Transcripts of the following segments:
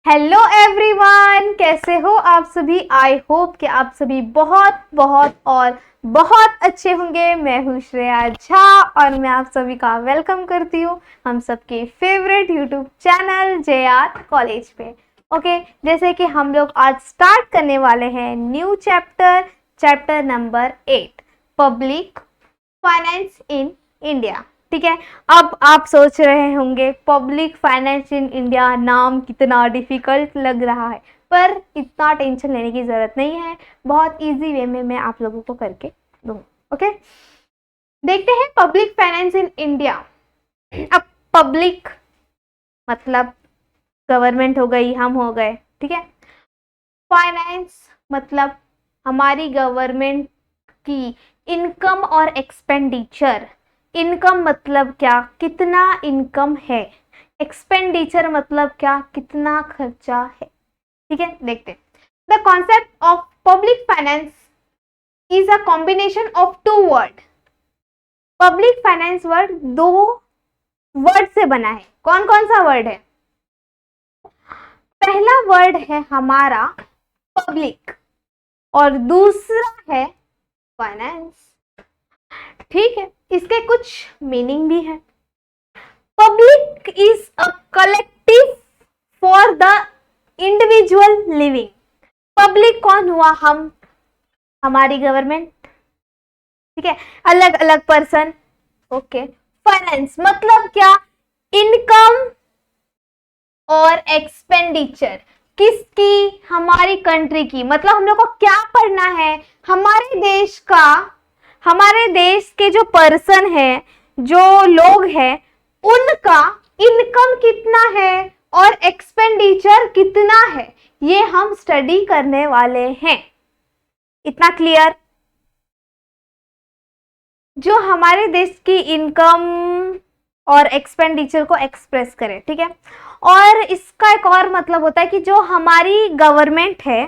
Hello everyone, कैसे हो आप सभी। आई होप कि आप सभी बहुत बहुत और बहुत अच्छे होंगे। मैं हूँ श्रेया झा और मैं आप सभी का वेलकम करती हूँ हम सबके favourite YouTube channel JR. College पे। ओके, जैसे कि हम लोग आज स्टार्ट करने वाले हैं new chapter number 8, public finance in India. ठीक है, अब आप सोच रहे होंगे पब्लिक फाइनेंस इन इंडिया नाम कितना डिफिकल्ट लग रहा है, पर इतना टेंशन लेने की ज़रूरत नहीं है। बहुत इजी वे में मैं आप लोगों को करके दूंगा। ओके, देखते हैं पब्लिक फाइनेंस इन इंडिया। अब पब्लिक मतलब गवर्नमेंट हो गई, हम हो गए, ठीक है। फाइनेंस मतलब हमारी गवर्नमेंट की इनकम और एक्सपेंडिचर। इनकम मतलब क्या, कितना इनकम है। एक्सपेंडिचर मतलब क्या, कितना खर्चा है। ठीक है, देखते हैं। The concept of public finance is a combination of two word. Public finance word दो वर्ड से बना है। कौन कौन सा वर्ड है? पहला वर्ड है हमारा पब्लिक और दूसरा है फाइनेंस। ठीक है, इसके कुछ मीनिंग भी है। Public is a collective for the individual living. Public कौन हुआ? हम, हमारी गवर्नमेंट, ठीक है, अलग अलग पर्सन। ओके, फाइनेंस मतलब क्या? इनकम और एक्सपेंडिचर। किसकी? हमारी कंट्री की। मतलब हम लोग को क्या पढ़ना है? हमारे देश का, हमारे देश के जो पर्सन है, जो लोग हैं, उनका इनकम कितना है और एक्सपेंडिचर कितना है, ये हम स्टडी करने वाले हैं। इतना क्लियर? जो हमारे देश की इनकम और एक्सपेंडिचर को एक्सप्रेस करे, ठीक है। और इसका एक और मतलब होता है कि जो हमारी गवर्नमेंट है,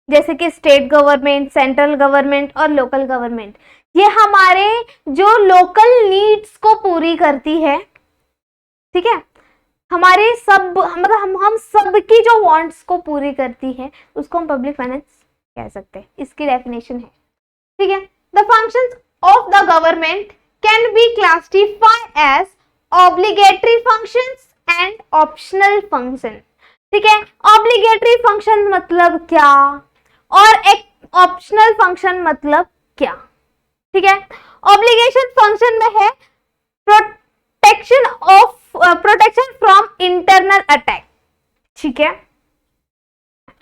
जैसे कि स्टेट गवर्नमेंट, सेंट्रल गवर्नमेंट और लोकल गवर्नमेंट, ये हमारे जो लोकल नीड्स को पूरी करती है, ठीक है। हमारे सब मतलब हम सबकी जो वांट्स को पूरी करती है, उसको हम पब्लिक फाइनेंस कह सकते हैं। इसकी डेफिनेशन है, ठीक है। The functions of the government can be classified as obligatory functions and optional function. ठीक है, ऑब्लिगेटरी फंक्शन मतलब क्या और एक ऑप्शनल फंक्शन मतलब क्या, ठीक है। ऑब्लिगेशन फंक्शन में है प्रोटेक्शन फ्रॉम इंटरनल अटैक, ठीक है,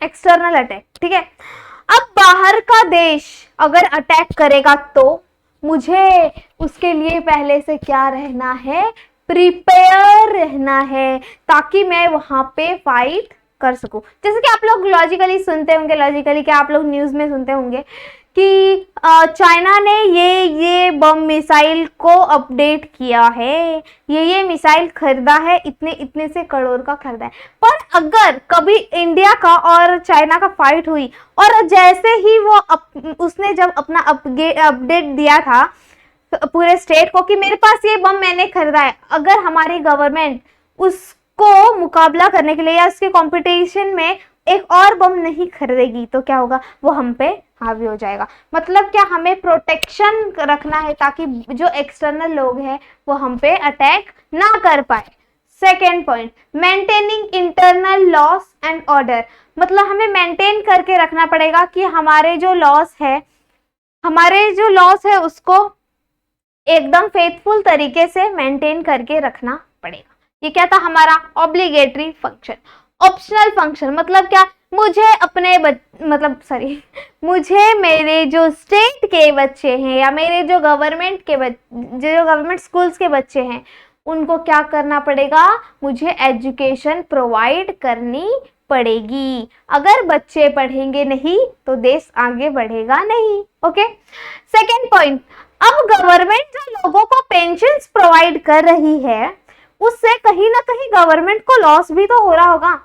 एक्सटर्नल अटैक, ठीक है। अब बाहर का देश अगर अटैक करेगा तो मुझे उसके लिए पहले से क्या रहना है? प्रिपेयर रहना है, ताकि मैं वहां पे फाइट कर सकूं। जैसे कि आप लोग लॉजिकली सुनते होंगे, लॉजिकली क्या आप लोग न्यूज में सुनते होंगे कि चाइना ने ये बम मिसाइल को अपडेट किया है, ये मिसाइल खरीदा है, इतने से करोड़ का खरीदा है। पर अगर कभी इंडिया का और चाइना का फाइट हुई और जैसे ही वो उसने जब अपना अपडेट दिया था पूरे स्टेट को कि मेरे पास ये बम मैंने खरीदा है, अगर हमारी गवर्नमेंट उसको मुकाबला करने के लिए या उसके कंपटीशन में एक और बम नहीं खरीदेगी तो क्या होगा? वो हम पे हावी हो जाएगा। मतलब क्या, हमें प्रोटेक्शन रखना है ताकि जो एक्सटर्नल लोग हैं वो हम पे अटैक ना कर पाए। Second point, maintaining internal loss and order. मतलब हमें मेंटेन करके रखना पड़ेगा कि हमारे जो लॉस है उसको एकदम फेथफुल तरीके से मेंटेन करके रखना पड़ेगा। ये क्या था? हमारा ऑब्लिगेटरी फंक्शन। ऑप्शनल फंक्शन मतलब क्या? मुझे मेरे जो स्टेट के बच्चे हैं या मेरे जो गवर्नमेंट स्कूल्स के बच्चे हैं, उनको क्या करना पड़ेगा? मुझे एजुकेशन प्रोवाइड करनी पड़ेगी। अगर बच्चे पढ़ेंगे नहीं तो देश आगे बढ़ेगा नहीं। ओके, सेकेंड पॉइंट, अब गवर्नमेंट जो लोगों को पेंशन्स प्रोवाइड कर रही है, उससे कहीं ना कहीं गवर्नमेंट को लॉस भी तो हो रहा होगा,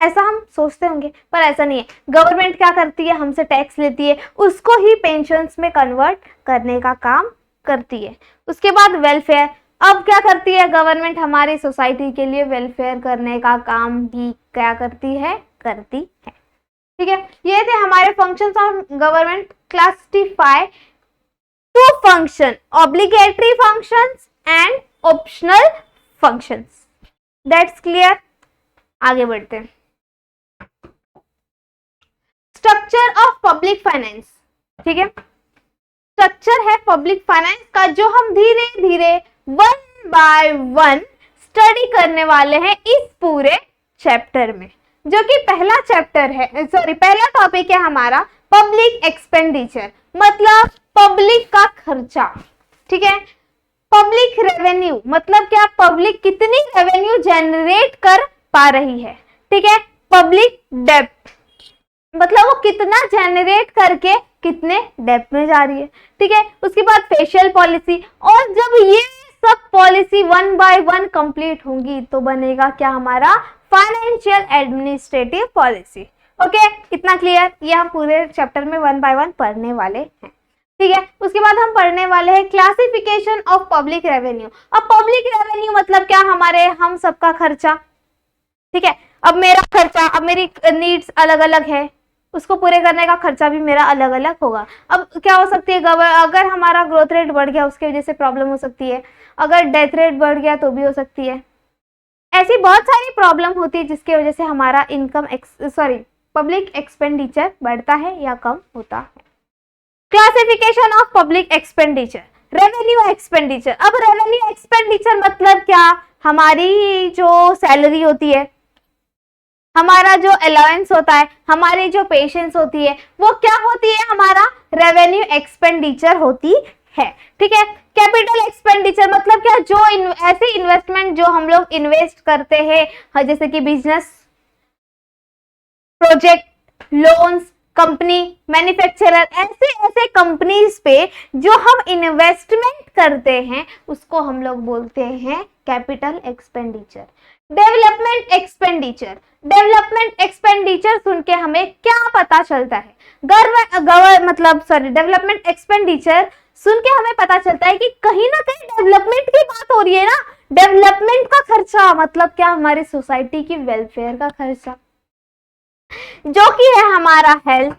ऐसा हम सोचते होंगे, पर ऐसा नहीं है। गवर्नमेंट क्या करती है? हमसे टैक्स लेती है, उसको ही पेंशन्स में कन्वर्ट करने का काम करती है। उसके बाद वेलफेयर, अब क्या करती है गवर्नमेंट, हमारी सोसाइटी के लिए वेलफेयर करने का काम भी क्या करती है, ठीक है। ये थे हमारे functions of government. Classify two function, obligatory functions and optional functions. That's clear. आगे बढ़ते हैं। स्ट्रक्चर ऑफ पब्लिक फाइनेंस, ठीक है। स्ट्रक्चर है पब्लिक फाइनेंस का, जो हम धीरे धीरे वन बाय वन स्टडी करने वाले हैं इस पूरे चैप्टर में, जो कि पहला चैप्टर है, पहला टॉपिक है हमारा पब्लिक एक्सपेंडिचर, मतलब पब्लिक का खर्चा, ठीक है। पब्लिक रेवेन्यू मतलब क्या, पब्लिक कितनी रेवेन्यू जनरेट कर पा रही है, ठीक है। पब्लिक डेब्ट मतलब वो कितना जनरेट करके कितने डेब्ट में जा रही है, ठीक है। उसके बाद फेशियल पॉलिसी, और जब ये सब policy one by one complete होंगी तो बनेगा क्या हमारा फाइनेंशियल एडमिनिस्ट्रेटिव पॉलिसी। ओके, कितना क्लियर। ये हम पूरे चैप्टर में वन बाय वन पढ़ने वाले हैं, ठीक है। उसके बाद हम पढ़ने वाले हैं क्लासिफिकेशन ऑफ पब्लिक रेवेन्यू। अब पब्लिक रेवेन्यू मतलब क्या, हमारे हम सबका खर्चा, ठीक है। अब मेरा खर्चा, अब मेरी नीड्स अलग अलग है, उसको पूरे करने का खर्चा भी मेरा अलग अलग होगा। अब क्या हो सकती है, अगर हमारा ग्रोथ रेट बढ़ गया उसकी वजह से प्रॉब्लम हो सकती है, अगर डेथ रेट बढ़ गया तो भी हो सकती है। ऐसी बहुत सारी प्रॉब्लम होती है जिसकी वजह से हमारा पब्लिक एक्सपेंडिचर बढ़ता है या कम होता है। Classification of public expenditure, revenue expenditure. अब रेवेन्यू एक्सपेंडिचर मतलब क्या, हमारी जो सैलरी होती है, हमारा जो अलाउंस होता है, हमारी जो पेंशन होती है, वो क्या होती है, हमारा रेवेन्यू एक्सपेंडिचर होती है, ठीक है। कैपिटल एक्सपेंडिचर मतलब क्या, जो ऐसे इन्वेस्टमेंट जो हम लोग इन्वेस्ट करते हैं, जैसे कि business, project, loans, company, manufacturer, ऐसे कंपनीज पे जो हम इन्वेस्टमेंट करते हैं उसको हम लोग बोलते हैं capital expenditure. Development expenditure, development expenditure सुन के हमें क्या पता चलता है, डेवलपमेंट एक्सपेंडिचर सुन के हमें पता चलता है कि कहीं ना कहीं डेवलपमेंट की बात हो रही है ना। डेवलपमेंट का खर्चा मतलब क्या, हमारी सोसाइटी की वेलफेयर का खर्चा, जो कि है हमारा हेल्थ।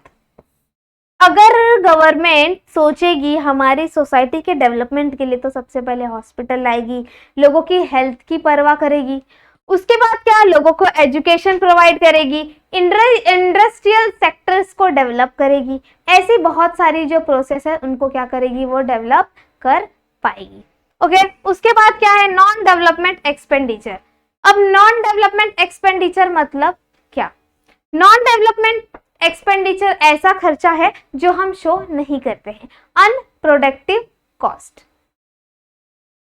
अगर गवर्नमेंट सोचेगी हमारी सोसाइटी के डेवलपमेंट के लिए तो सबसे पहले हॉस्पिटल लाएगी, लोगों की हेल्थ की परवाह करेगी। उसके बाद क्या, लोगों को एजुकेशन प्रोवाइड करेगी, इंडस्ट्रियल सेक्टर्स को डेवलप करेगी। ऐसी बहुत सारी जो प्रोसेस है उनको क्या करेगी, वो डेवलप कर पाएगी। ओके, उसके बाद क्या है, नॉन डेवलपमेंट एक्सपेंडिचर। अब नॉन डेवलपमेंट एक्सपेंडिचर मतलब क्या, नॉन डेवलपमेंट एक्सपेंडिचर ऐसा खर्चा है जो हम शो नहीं करते हैं, अनप्रोडक्टिव कॉस्ट,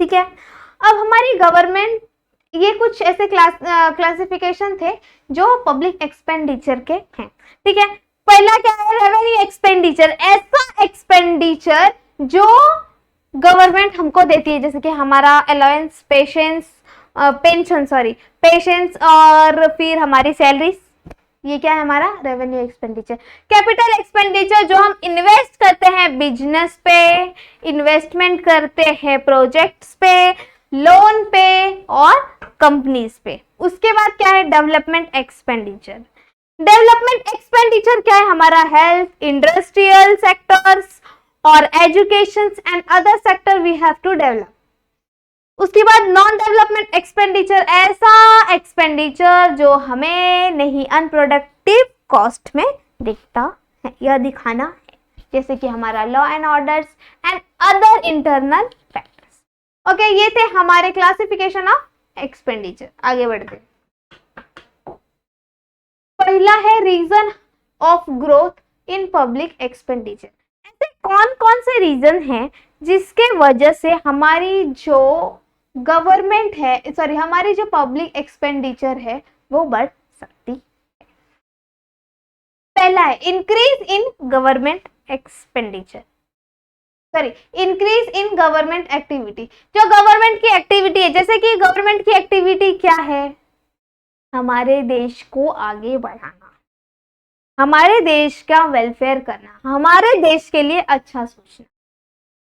ठीक है। अब हमारी गवर्नमेंट, ये कुछ ऐसे क्लासिफिकेशन थे जो पब्लिक एक्सपेंडिचर के हैं, ठीक है। पहला क्या है, रेवेन्यू एक्सपेंडिचर, ऐसा एक्सपेंडिचर जो गवर्नमेंट हमको देती है, जैसे कि हमारा अलाउंस, पेंशन और फिर हमारी सैलरीज, ये क्या है हमारा रेवेन्यू एक्सपेंडिचर। कैपिटल एक्सपेंडिचर जो हम इन्वेस्ट करते हैं बिजनेस पे, इन्वेस्टमेंट करते हैं प्रोजेक्ट्स पे, लोन पे और कंपनीज पे। उसके बाद क्या है, डेवलपमेंट एक्सपेंडिचर। डेवलपमेंट एक्सपेंडिचर क्या है, हमारा हेल्थ, इंडस्ट्रियल सेक्टर्स और education and other sector we have to develop. उसके बाद नॉन डेवलपमेंट एक्सपेंडिचर, ऐसा एक्सपेंडिचर जो हमें नहीं, अनप्रोडक्टिव कॉस्ट में दिखता है या दिखाना है, जैसे कि हमारा law and orders and other internal factors. Okay, ये थे हमारे क्लासिफिकेशन ऑफ एक्सपेंडिचर। आगे बढ़ते हैं। पहला है reason of growth in public expenditure. ऐसे कौन कौन से रीजन हैं जिसके वजह से हमारी जो गवर्नमेंट है, हमारी जो पब्लिक एक्सपेंडिचर है वो बढ़ सकती है। पहला है increase in government expenditure, increase in government activity. जो गवर्नमेंट की एक्टिविटी है, जैसे कि गवर्नमेंट की एक्टिविटी क्या है, हमारे देश को आगे बढ़ाना, हमारे देश का वेलफेयर करना, हमारे देश के लिए अच्छा सोचना,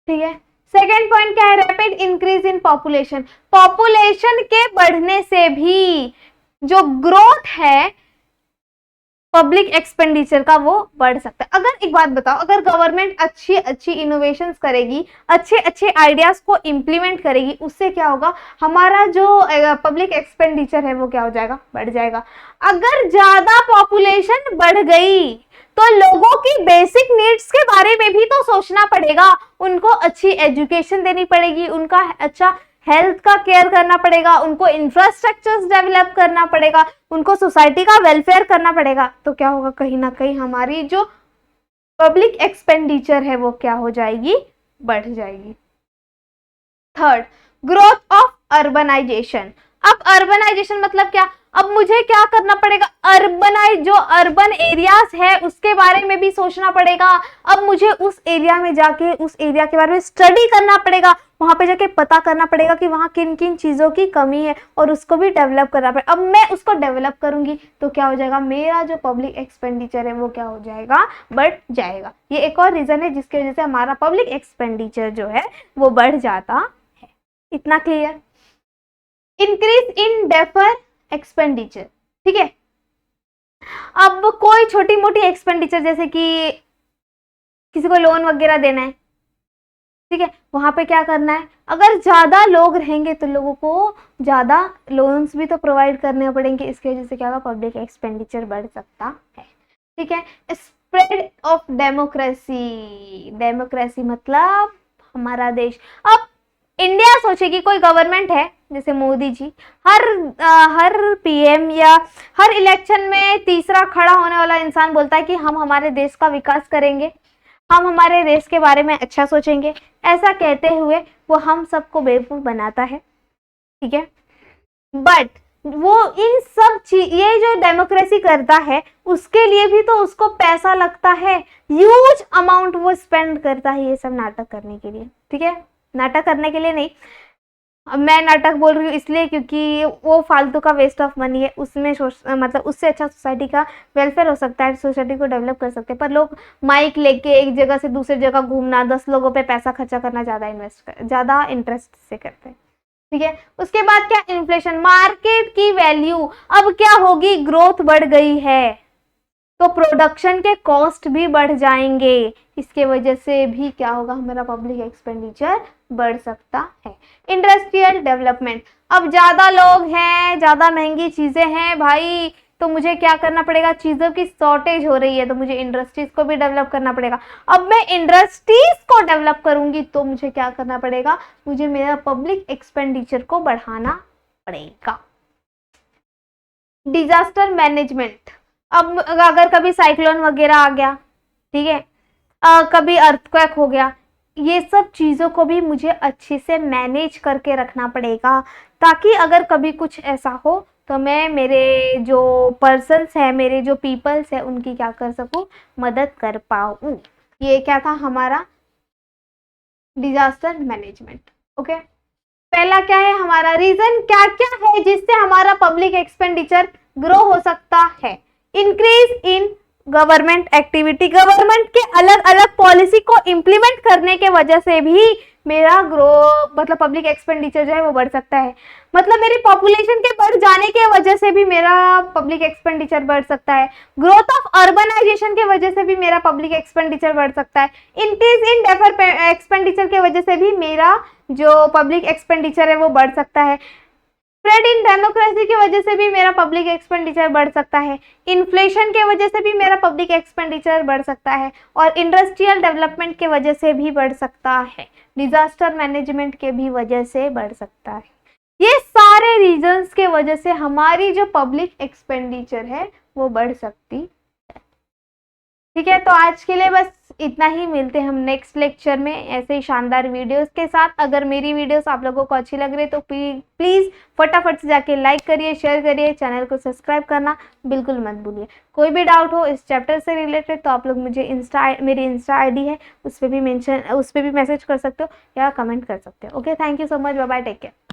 ठीक है। सेकेंड पॉइंट क्या है, rapid increase in population. Population के बढ़ने से भी जो ग्रोथ है पब्लिक एक्सपेंडिचर का वो बढ़ सकता है। अगर एक बात बताओ, अगर गवर्नमेंट अच्छी अच्छी इनोवेशंस करेगी, अच्छे अच्छे आइडियाज को इम्प्लीमेंट करेगी, उससे क्या होगा, हमारा जो पब्लिक एक्सपेंडिचर है वो क्या हो जाएगा, बढ़ जाएगा। अगर ज्यादा पॉपुलेशन बढ़ गई तो लोगों की बेसिक नीड्स के बारे में भी तो सोचना पड़ेगा, उनको अच्छी एजुकेशन देनी पड़ेगी, उनका अच्छा हेल्थ का केयर करना पड़ेगा, उनको इंफ्रास्ट्रक्चर्स डेवलप करना पड़ेगा, उनको सोसाइटी का वेलफेयर करना पड़ेगा। तो क्या होगा, कहीं ना कहीं हमारी जो पब्लिक एक्सपेंडिचर है वो क्या हो जाएगी, बढ़ जाएगी। Third, growth of urbanization. अब अर्बनाइजेशन मतलब क्या, अब मुझे क्या करना पड़ेगा, जो अर्बन एरियाज है उसके बारे में भी सोचना पड़ेगा। अब मुझे उस एरिया में जाके उस एरिया के बारे में स्टडी करना पड़ेगा, वहां पे जाके पता करना पड़ेगा कि वहां किन किन चीजों की कमी है और उसको भी डेवलप करना पड़ेगा। अब मैं उसको डेवलप करूंगी तो क्या हो जाएगा, मेरा जो पब्लिक एक्सपेंडिचर है वो क्या हो जाएगा, बढ़ जाएगा। ये एक और रीजन है जिसकी वजह से हमारा पब्लिक एक्सपेंडिचर जो है वो बढ़ जाता है। इतना clear. Increase in defer expenditure, ठीक है। अब कोई छोटी मोटी एक्सपेंडिचर जैसे कि किसी को लोन वगैरह देना है, ठीक है, वहां पे क्या करना है, अगर ज्यादा लोग रहेंगे तो लोगों को ज्यादा लोन्स भी तो प्रोवाइड करने पड़ेंगे, इसकी वजह से क्या होगा, पब्लिक एक्सपेंडिचर बढ़ सकता है, ठीक है। Spread of democracy. डेमोक्रेसी मतलब हमारा देश। अब इंडिया सोचेगी, कोई गवर्नमेंट है जैसे मोदी जी, हर पीएम या हर इलेक्शन में तीसरा खड़ा होने वाला इंसान बोलता है कि हम हमारे देश का विकास करेंगे, हम हमारे देश के बारे में अच्छा सोचेंगे। ऐसा कहते हुए वो हम सबको बेवकूफ बनाता है, ठीक है। बट वो इन सब ये जो डेमोक्रेसी करता है उसके लिए भी तो उसको पैसा लगता है, ह्यूज अमाउंट वो स्पेंड करता है ये सब नाटक करने के लिए, ठीक है। नाटक करने के लिए नहीं, मैं नाटक बोल रही हूँ इसलिए क्योंकि वो फालतू का वेस्ट ऑफ मनी है, उसमें मतलब उससे अच्छा सोसाइटी का वेलफेयर हो सकता है, सोसाइटी को डेवलप कर सकते हैं। पर लोग माइक लेके एक जगह से दूसरी जगह घूमना, 10 लोगों पे पैसा खर्चा करना ज़्यादा इंटरेस्ट से करते हैं, ठीक है। उसके बाद क्या, इन्फ्लेशन, मार्केट की वैल्यू। अब क्या होगी, ग्रोथ बढ़ गई है तो प्रोडक्शन के कॉस्ट भी बढ़ जाएंगे, इसके वजह से भी क्या होगा, हमारा पब्लिक एक्सपेंडिचर बढ़ सकता है। Industrial development. अब ज्यादा लोग हैं, ज्यादा महंगी चीजें हैं भाई, तो मुझे क्या करना पड़ेगा, चीजों की शॉर्टेज हो रही है तो मुझे इंडस्ट्रीज को भी डेवलप करना पड़ेगा। अब मैं इंडस्ट्रीज को डेवलप करूंगी तो मुझे क्या करना पड़ेगा, मुझे मेरा पब्लिक एक्सपेंडिचर को बढ़ाना पड़ेगा। Disaster management. अब अगर कभी साइक्लोन वगैरह आ गया, ठीक है, कभी अर्थक्वेक हो गया, ये सब चीज़ों को भी मुझे अच्छे से मैनेज करके रखना पड़ेगा, ताकि अगर कभी कुछ ऐसा हो तो मैं मेरे जो पर्सन्स हैं, मेरे जो पीपल्स हैं, उनकी क्या कर सकूं, मदद कर पाऊँ। ये क्या था हमारा डिजास्टर मैनेजमेंट, ओके। पहला क्या है हमारा रीजन, क्या क्या है जिससे हमारा पब्लिक एक्सपेंडिचर ग्रो हो सकता है। Increase in government activity. Government के अलग अलग पॉलिसी को इम्प्लीमेंट करने के वजह से भी मेरा मतलब पब्लिक एक्सपेंडिचर जो है वो बढ़ सकता है। मतलब मेरी पॉपुलेशन के बढ़ जाने के वजह से भी मेरा पब्लिक एक्सपेंडिचर बढ़ सकता है। ग्रोथ ऑफ अर्बनाइजेशन के वजह से भी मेरा पब्लिक एक्सपेंडिचर बढ़ सकता है। इंक्रीज इन डेफर एक्सपेंडिचर के वजह से भी मेरा जो पब्लिक एक्सपेंडिचर है वो बढ़ सकता है। स्प्रेड इन डेमोक्रेसी की वजह से भी मेरा पब्लिक एक्सपेंडिचर बढ़ सकता है। इन्फ्लेशन के वजह से भी मेरा पब्लिक एक्सपेंडिचर बढ़ सकता है और इंडस्ट्रियल डेवलपमेंट के वजह से भी बढ़ सकता है। डिजास्टर मैनेजमेंट के भी वजह से बढ़ सकता है। ये सारे रीजंस के वजह से हमारी जो पब्लिक एक्सपेंडिचर है वो बढ़ सकती है। ठीक है, तो आज के लिए बस इतना ही। मिलते हैं हम नेक्स्ट लेक्चर में ऐसे ही शानदार वीडियोस के साथ। अगर मेरी वीडियोस आप लोगों को अच्छी लग रही है तो प्लीज़ फटाफट से जाके लाइक करिए, शेयर करिए, चैनल को सब्सक्राइब करना बिल्कुल मत भूलिए। कोई भी डाउट हो इस चैप्टर से रिलेटेड तो आप लोग मुझे मेरी इंस्टा ID है, उस पर भी मैसेज कर सकते हो या कमेंट कर सकते हो। Okay, thank you so much, bye bye, take care.